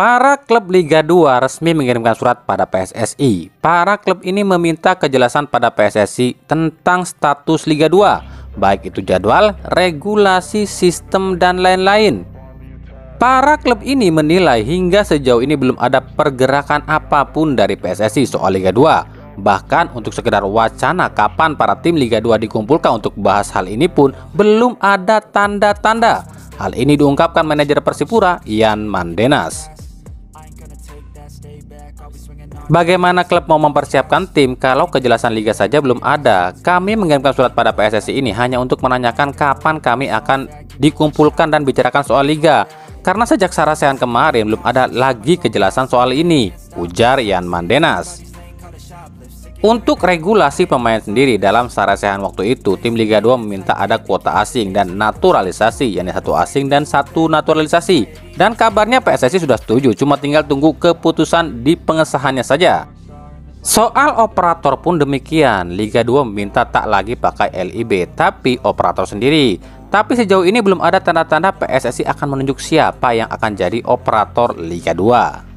Para klub Liga 2 resmi mengirimkan surat pada PSSI. Para klub ini meminta kejelasan pada PSSI tentang status Liga 2, baik itu jadwal, regulasi, sistem, dan lain-lain. Para klub ini menilai hingga sejauh ini belum ada pergerakan apapun dari PSSI soal Liga 2. Bahkan untuk sekedar wacana kapan para tim Liga 2 dikumpulkan untuk bahas hal ini pun belum ada tanda-tanda. Hal ini diungkapkan manajer Persipura, Ian Mandenas. Bagaimana klub mau mempersiapkan tim kalau kejelasan liga saja belum ada? Kami mengirimkan surat pada PSSI ini hanya untuk menanyakan kapan kami akan dikumpulkan dan bicarakan soal liga. Karena sejak Sarasehan kemarin belum ada lagi kejelasan soal ini, ujar Ian Mandenas. Untuk regulasi pemain sendiri dalam Sarasehan waktu itu, tim Liga 2 meminta ada kuota asing dan naturalisasi, yakni 1 asing dan 1 naturalisasi. Dan kabarnya PSSI sudah setuju, cuma tinggal tunggu keputusan di pengesahannya saja. Soal operator pun demikian, Liga 2 meminta tak lagi pakai LIB, tapi operator sendiri. Tapi sejauh ini belum ada tanda-tanda PSSI akan menunjuk siapa yang akan jadi operator Liga 2.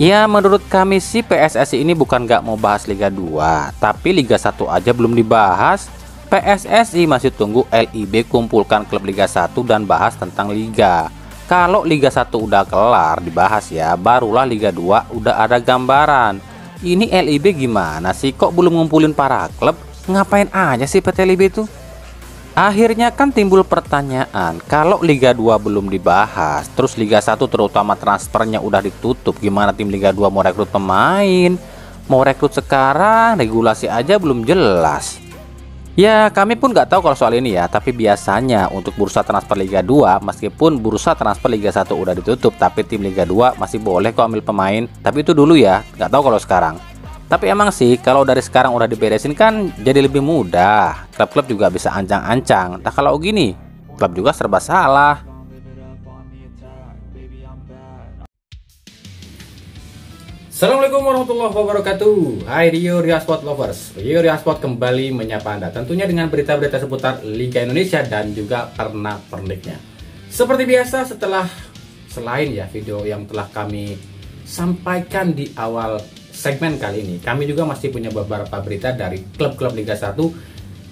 Ya, menurut kami sih PSSI ini bukan gak mau bahas Liga 2, tapi Liga 1 aja belum dibahas. PSSI masih tunggu LIB kumpulkan klub Liga 1 dan bahas tentang Liga. Kalau Liga 1 udah kelar dibahas ya, barulah Liga 2 udah ada gambaran. Ini LIB gimana sih, kok belum ngumpulin para klub? Ngapain aja sih PT LIB itu? Akhirnya kan timbul pertanyaan, kalau Liga 2 belum dibahas, terus Liga 1 terutama transfernya udah ditutup, gimana tim Liga 2 mau rekrut pemain? Mau rekrut sekarang, regulasi aja belum jelas. Ya, kami pun nggak tahu kalau soal ini ya, tapi biasanya untuk bursa transfer Liga 2, meskipun bursa transfer Liga 1 udah ditutup, tapi tim Liga 2 masih boleh kok ambil pemain. Tapi itu dulu ya, nggak tahu kalau sekarang. Tapi emang sih kalau dari sekarang udah diberesin kan jadi lebih mudah. Klub-klub juga bisa ancang-ancang. Nah kalau gini, klub juga serba salah. Assalamualaikum warahmatullahi wabarakatuh. Hai Rio Sport Lovers. Rio Sport kembali menyapa Anda, tentunya dengan berita-berita seputar Liga Indonesia dan juga pernak-perniknya. Seperti biasa, selain ya video yang telah kami sampaikan di awal segmen kali ini, kami juga masih punya beberapa berita dari klub-klub Liga 1,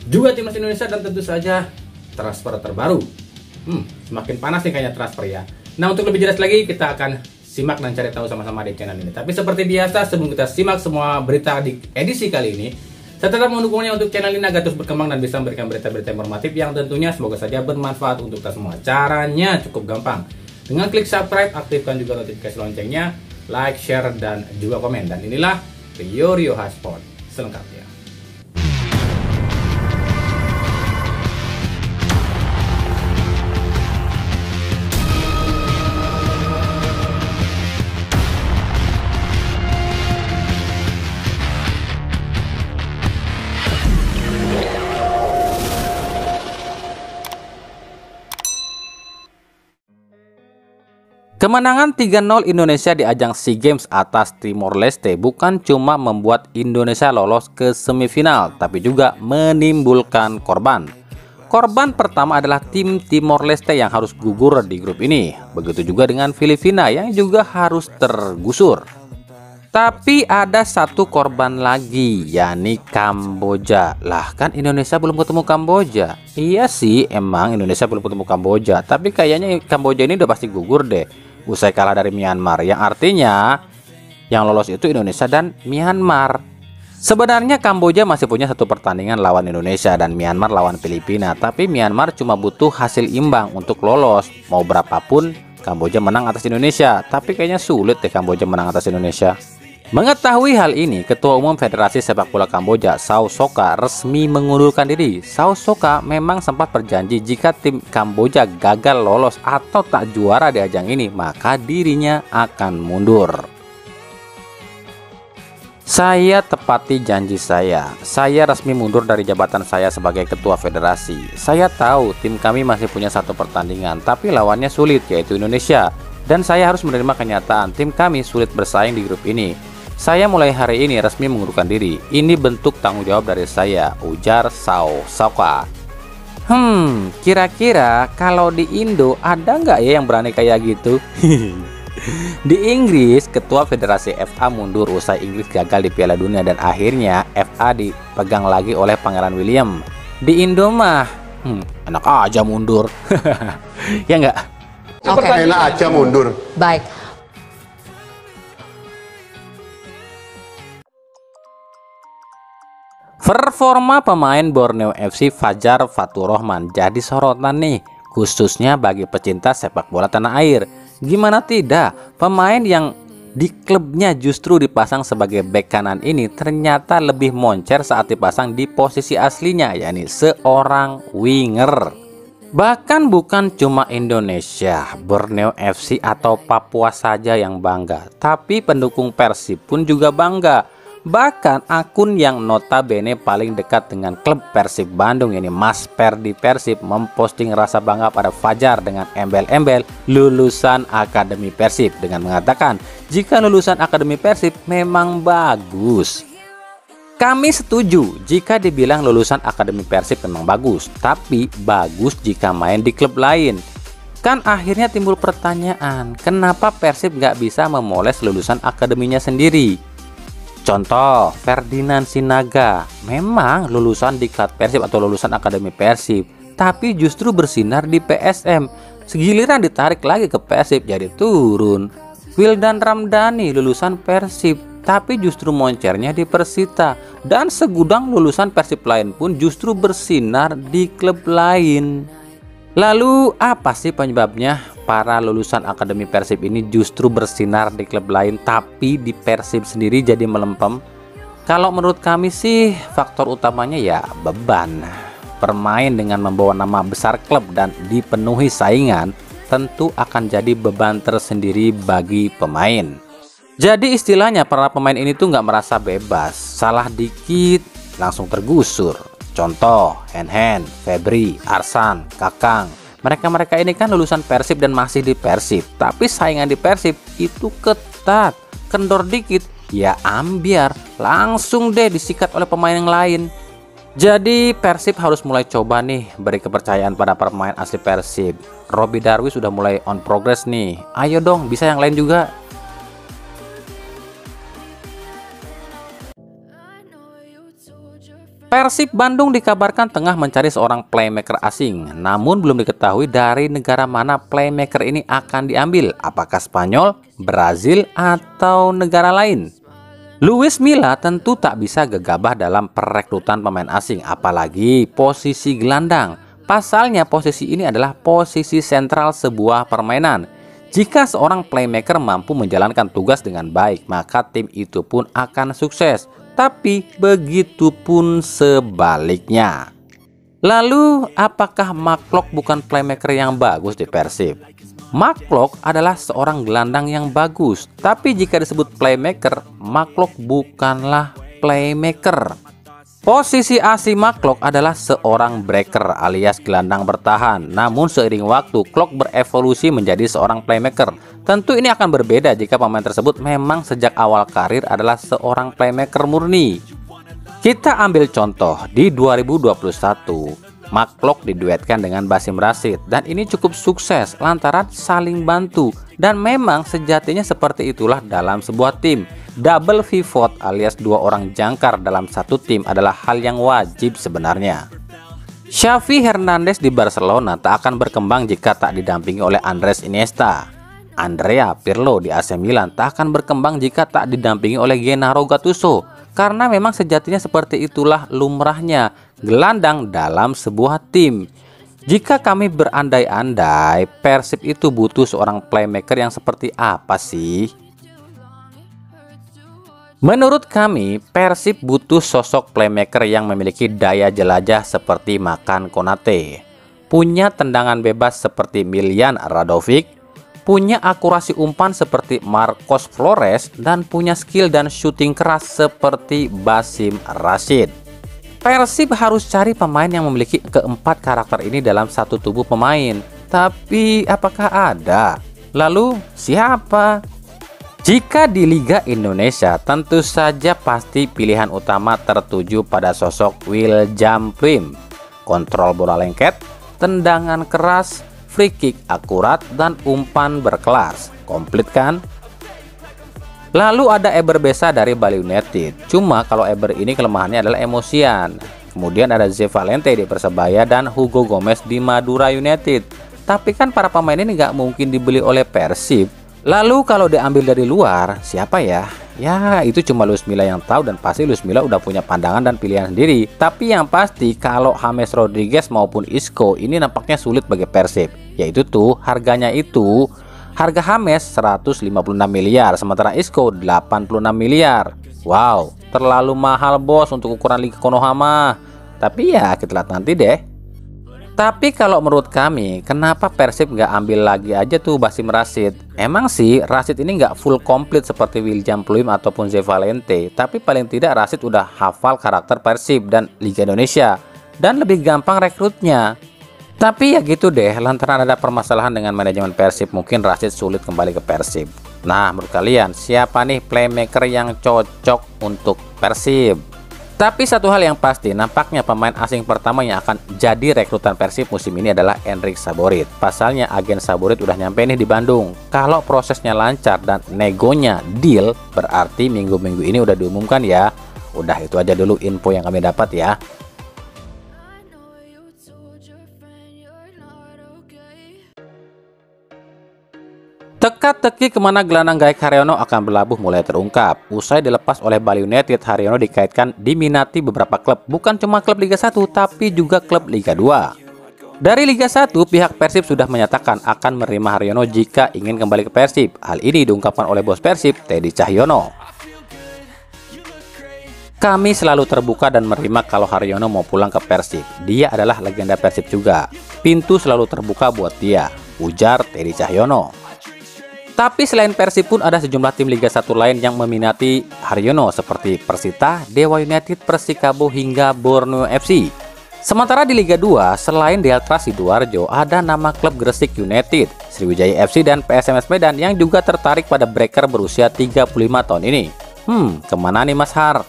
juga timnas Indonesia, dan tentu saja transfer terbaru. Semakin panas nih kayaknya transfer ya. Nah, untuk lebih jelas lagi kita akan simak dan cari tahu sama-sama di channel ini. Tapi seperti biasa, sebelum kita simak semua berita di edisi kali ini, saya tetap mendukungnya untuk channel ini agar terus berkembang dan bisa memberikan berita-berita informatif yang tentunya semoga saja bermanfaat untuk kita semua. Caranya cukup gampang. Dengan klik subscribe, aktifkan juga notifikasi loncengnya, like, share, dan juga komen. Dan inilah Rio Sport selengkapnya. Kemenangan 3-0 Indonesia di ajang SEA Games atas Timor Leste bukan cuma membuat Indonesia lolos ke semifinal, tapi juga menimbulkan korban. Korban pertama adalah tim Timor Leste yang harus gugur di grup ini. Begitu juga dengan Filipina yang juga harus tergusur. Tapi ada satu korban lagi, yakni Kamboja. Lah kan Indonesia belum ketemu Kamboja. Iya sih, emang Indonesia belum ketemu Kamboja, tapi kayaknya Kamboja ini udah pasti gugur deh usai kalah dari Myanmar, yang artinya yang lolos itu Indonesia dan Myanmar. Sebenarnya Kamboja masih punya satu pertandingan lawan Indonesia dan Myanmar lawan Filipina, tapi Myanmar cuma butuh hasil imbang untuk lolos. Mau berapapun Kamboja menang atas Indonesia, tapi kayaknya sulit deh Kamboja menang atas Indonesia. Mengetahui hal ini, Ketua Umum Federasi Sepak Bola Kamboja, Sao Soka, resmi mengundurkan diri. Sao Soka memang sempat berjanji jika tim Kamboja gagal lolos atau tak juara di ajang ini, maka dirinya akan mundur. Saya tepati janji saya resmi mundur dari jabatan saya sebagai Ketua Federasi. Saya tahu tim kami masih punya satu pertandingan, tapi lawannya sulit, yaitu Indonesia. Dan saya harus menerima kenyataan tim kami sulit bersaing di grup ini. Saya mulai hari ini resmi mengundurkan diri. Ini bentuk tanggung jawab dari saya, ujar Sao Soka. Kira-kira kalau di Indo ada nggak ya yang berani kayak gitu? Di Inggris, ketua Federasi FA mundur usai Inggris gagal di Piala Dunia dan akhirnya FA dipegang lagi oleh Pangeran William. Di Indo mah, enak aja mundur. Ya nggak? Oke. Enak aja mundur. Baik. Performa pemain Borneo FC Fajar Faturrahman jadi sorotan nih, khususnya bagi pecinta sepak bola tanah air. Gimana tidak, pemain yang di klubnya justru dipasang sebagai bek kanan ini ternyata lebih moncer saat dipasang di posisi aslinya, yakni seorang winger. Bahkan bukan cuma Indonesia, Borneo FC atau Papua saja yang bangga, tapi pendukung Persib pun juga bangga. Bahkan akun yang notabene paling dekat dengan klub Persib Bandung, ini Mas Perdi Persib, memposting rasa bangga pada Fajar dengan embel-embel lulusan Akademi Persib dengan mengatakan jika lulusan Akademi Persib memang bagus. Kami setuju jika dibilang lulusan Akademi Persib memang bagus, tapi bagus jika main di klub lain. Kan akhirnya timbul pertanyaan, kenapa Persib nggak bisa memoles lulusan akademinya sendiri? Contoh, Ferdinand Sinaga memang lulusan Diklat Persib atau lulusan Akademi Persib, tapi justru bersinar di PSM. Segiliran ditarik lagi ke Persib jadi turun. Wildan Ramdhani lulusan Persib, tapi justru moncernya di Persita. Dan segudang lulusan Persib lain pun justru bersinar di klub lain. Lalu apa sih penyebabnya para lulusan Akademi Persib ini justru bersinar di klub lain tapi di Persib sendiri jadi melempem? Kalau menurut kami sih faktor utamanya ya beban. Bermain dengan membawa nama besar klub dan dipenuhi saingan tentu akan jadi beban tersendiri bagi pemain. Jadi istilahnya para pemain ini tuh nggak merasa bebas, salah dikit langsung tergusur. Contoh, Henhen, Febri, Arsan, Kakang. Mereka ini kan lulusan Persib dan masih di Persib. Tapi saingan di Persib itu ketat. Kendor dikit, ya ambiar. Langsung deh disikat oleh pemain yang lain. Jadi Persib harus mulai coba nih beri kepercayaan pada pemain asli Persib. Robby Darwish sudah mulai on progress nih. Ayo dong, bisa yang lain juga. Persib Bandung dikabarkan tengah mencari seorang playmaker asing, namun belum diketahui dari negara mana playmaker ini akan diambil, apakah Spanyol, Brazil, atau negara lain. Luis Milla tentu tak bisa gegabah dalam perekrutan pemain asing, apalagi posisi gelandang. Pasalnya posisi ini adalah posisi sentral sebuah permainan. Jika seorang playmaker mampu menjalankan tugas dengan baik, maka tim itu pun akan sukses. Tapi begitu pun sebaliknya. Lalu apakah McClough bukan playmaker yang bagus di Persib? McClough adalah seorang gelandang yang bagus, tapi jika disebut playmaker, McClough bukanlah playmaker. Posisi asli McClough adalah seorang breaker alias gelandang bertahan. Namun seiring waktu, Klok berevolusi menjadi seorang playmaker. Tentu ini akan berbeda jika pemain tersebut memang sejak awal karir adalah seorang playmaker murni. Kita ambil contoh di 2021, McClough diduetkan dengan Basim Rashid dan ini cukup sukses lantaran saling bantu. Dan memang sejatinya seperti itulah dalam sebuah tim. Double pivot alias dua orang jangkar dalam satu tim adalah hal yang wajib sebenarnya. Xavi Hernandez di Barcelona tak akan berkembang jika tak didampingi oleh Andres Iniesta. Andrea Pirlo di AC Milan tak akan berkembang jika tak didampingi oleh Gennaro Gattuso. Karena memang sejatinya seperti itulah lumrahnya gelandang dalam sebuah tim. Jika kami berandai-andai, Persib itu butuh seorang playmaker yang seperti apa sih? Menurut kami, Persib butuh sosok playmaker yang memiliki daya jelajah seperti Makan Konate, punya tendangan bebas seperti Miljan Radovic, punya akurasi umpan seperti Marcos Flores, dan punya skill dan shooting keras seperti Basim Rashid. Persib harus cari pemain yang memiliki keempat karakter ini dalam satu tubuh pemain. Tapi apakah ada? Lalu siapa? Jika di Liga Indonesia, tentu saja pasti pilihan utama tertuju pada sosok William Plim. kontrol bola lengket, tendangan keras, free kick akurat, dan umpan berkelas. Komplit kan? Lalu ada Eber Besa dari Bali United. Cuma kalau Eber ini kelemahannya adalah emosian. Kemudian ada Ze Valente di Persebaya dan Hugo Gomez di Madura United. Tapi kan para pemain ini nggak mungkin dibeli oleh Persib. Lalu kalau diambil dari luar, siapa ya? Ya itu cuma Luis Milla yang tahu, dan pasti Luis Milla udah punya pandangan dan pilihan sendiri. Tapi yang pasti kalau James Rodriguez maupun Isco ini nampaknya sulit bagi Persib. Yaitu tuh harganya itu, harga James 156 miliar, sementara Isco 86 miliar. Wow, terlalu mahal bos untuk ukuran Liga Konohama. Tapi ya kita lihat nanti deh. Tapi kalau menurut kami, kenapa Persib nggak ambil lagi aja tuh Basim Rashid? Emang sih Rashid ini nggak full komplit seperti William Pluim ataupun Ze Valente, tapi paling tidak Rashid udah hafal karakter Persib dan Liga Indonesia, dan lebih gampang rekrutnya. Tapi ya gitu deh, lantaran ada permasalahan dengan manajemen Persib, mungkin Rashid sulit kembali ke Persib. Nah, menurut kalian siapa nih playmaker yang cocok untuk Persib? Tapi satu hal yang pasti, nampaknya pemain asing pertama yang akan jadi rekrutan Persib musim ini adalah Enric Saborit. Pasalnya agen Saborit udah nyampe nih di Bandung. Kalau prosesnya lancar dan negonya deal, berarti minggu-minggu ini udah diumumkan ya. Udah itu aja dulu info yang kami dapat ya. Teka-teki kemana gelandang gaek Haryono akan berlabuh mulai terungkap. Usai dilepas oleh Bali United, Haryono dikaitkan diminati beberapa klub, bukan cuma klub Liga 1 tapi juga klub Liga 2. Dari Liga 1, pihak Persib sudah menyatakan akan menerima Haryono jika ingin kembali ke Persib. Hal ini diungkapkan oleh bos Persib, Teddy Cahyono. Kami selalu terbuka dan menerima kalau Haryono mau pulang ke Persib. Dia adalah legenda Persib juga. Pintu selalu terbuka buat dia, ujar Teddy Cahyono. Tapi selain Persib pun ada sejumlah tim Liga 1 lain yang meminati Haryono seperti Persita, Dewa United, Persikabo hingga Borneo FC. Sementara di Liga 2, selain Delta Sidoarjo, ada nama klub Gresik United, Sriwijaya FC dan PSMS Medan yang juga tertarik pada breaker berusia 35 tahun ini. Kemana nih Mas Har?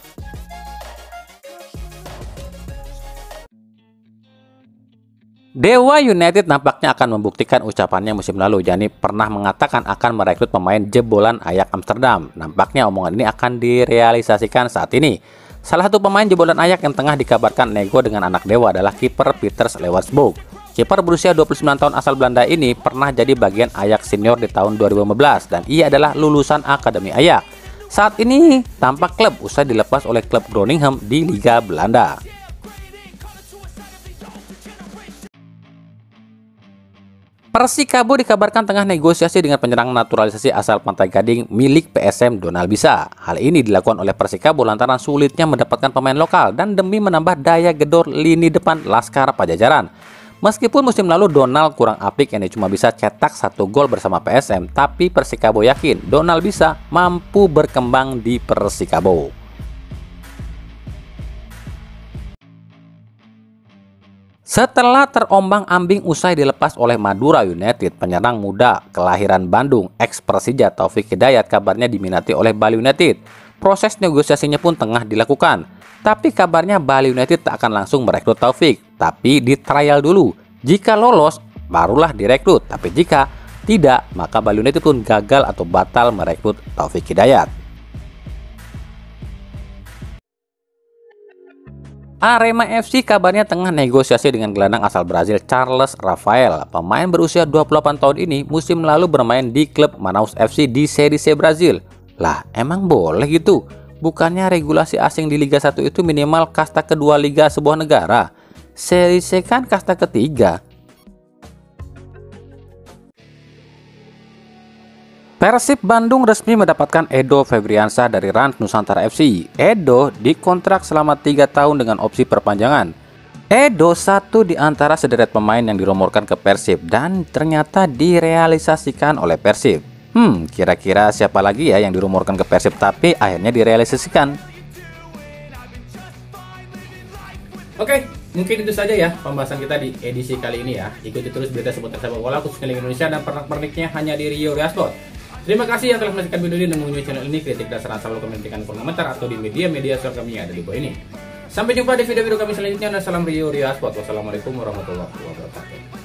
Dewa United nampaknya akan membuktikan ucapannya musim lalu. Yani pernah mengatakan akan merekrut pemain jebolan Ajax Amsterdam. Nampaknya omongan ini akan direalisasikan saat ini. Salah satu pemain jebolan Ajax yang tengah dikabarkan nego dengan anak Dewa adalah kiper Pieters Leeuwarsburg. Kiper berusia 29 tahun asal Belanda ini pernah jadi bagian Ajax senior di tahun 2015 dan ia adalah lulusan Akademi Ajax. Saat ini tampak klub usai dilepas oleh klub Groningen di Liga Belanda. Persikabo dikabarkan tengah negosiasi dengan penyerang naturalisasi asal Pantai Gading milik PSM Donald Bisa. Hal ini dilakukan oleh Persikabo lantaran sulitnya mendapatkan pemain lokal dan demi menambah daya gedor lini depan Laskar Pajajaran. Meskipun musim lalu Donald kurang apik, yang cuma bisa cetak 1 gol bersama PSM, tapi Persikabo yakin Donald Bisa mampu berkembang di Persikabo. Setelah terombang-ambing usai dilepas oleh Madura United, penyerang muda kelahiran Bandung, ex Persija Taufik Hidayat kabarnya diminati oleh Bali United. Proses negosiasinya pun tengah dilakukan. Tapi kabarnya Bali United tak akan langsung merekrut Taufik, tapi di trial dulu. Jika lolos, barulah direkrut. Tapi jika tidak, maka Bali United pun gagal atau batal merekrut Taufik Hidayat. Arema FC kabarnya tengah negosiasi dengan gelandang asal Brazil Charles Rafael. Pemain berusia 28 tahun ini musim lalu bermain di klub Manaus FC di Serie C Brazil. Lah, emang boleh gitu? Bukannya regulasi asing di Liga 1 itu minimal kasta kedua liga sebuah negara? Serie C kan kasta ketiga. Persib Bandung resmi mendapatkan Edo Febriansyah dari Rans Nusantara FC. Edo dikontrak selama 3 tahun dengan opsi perpanjangan. Edo satu di antara sederet pemain yang dirumorkan ke Persib dan ternyata direalisasikan oleh Persib. Kira-kira siapa lagi ya yang dirumorkan ke Persib tapi akhirnya direalisasikan? Oke, mungkin itu saja ya pembahasan kita di edisi kali ini ya. Ikuti terus berita seputar sepak bola khususnya Liga Indonesia dan pernak-perniknya hanya di Rio Riasport. Terima kasih yang telah menyaksikan video ini dan mengunjungi channel ini. Kritik dan saran selalu komentarkan di kolom komentar atau di media-media sosial kami yang ada di bawah ini. Sampai jumpa di video-video kami selanjutnya. Salam Rio Sport. Wassalamualaikum warahmatullahi wabarakatuh.